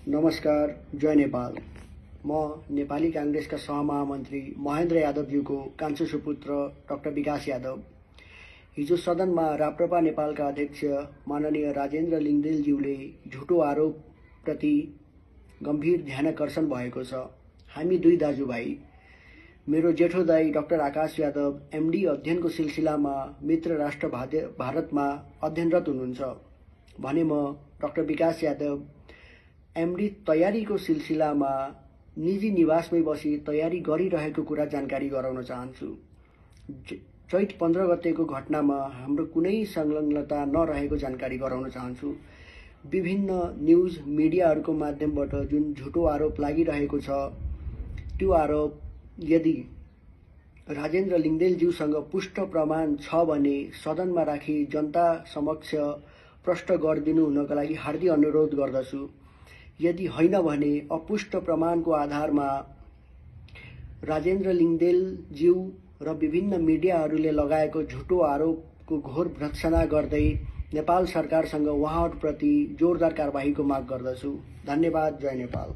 नमस्कार, जय नेपाल। म नेपाली कांग्रेसका सहमहामन्त्री महेन्द्र यादवज्यूको कान्छो सुपुत्र डाक्टर विकास यादव हिजो सदनमा राप्रपा नेपालका अध्यक्ष माननीय राजेन्द्र लिङ्गदेलज्यूले झुटो आरोपप्रति गम्भीर ध्यानाकर्षण भएको छ। हामी दुई दाजुभाइ, मेरो जेठो दाई डाक्टर आकाश यादव एमडी अध्ययनको सिलसिलामा मित्र राष्ट्र भारतमा अध्ययनरत हुनुहुन्छ भने म डाक्टर विकास यादव एमडी तयारीको सिलसिलामा निजी निवासमै बसी तयारी गरिरहेको कुरा जानकारी गराउन चाहन्छु। चैत 15 गतेको घटनामा हाम्रो कुनै संलग्नता नरहेको जानकारी गराउन चाहन्छु। विभिन्न न्यूज मिडियाहरूको माध्यमबाट जुन झुटो आरोप लागिरहेको छ, त्यो आरोप यदि राजेन्द्र लिङ्गदेलज्यूसँग पुष्ट प्रमाण छ भने सदनमा राखी जनता समक्ष प्रष्ट गरिदिनु हुनका लागि हार्दिक अनुरोध गर्दछु। यदि होइन भने अपुष्ट प्रमाणको आधारमा राजेन्द्र लिङ्गदेलज्यू र विभिन्न मिडियाहरूले लगाएको झुटो आरोपको घोर भर्त्सना गर्दै नेपाल सरकारसँग उहाँहरूप्रति जोरदार कारबाहीको माग गर्दछु। धन्यवाद। जय नेपाल।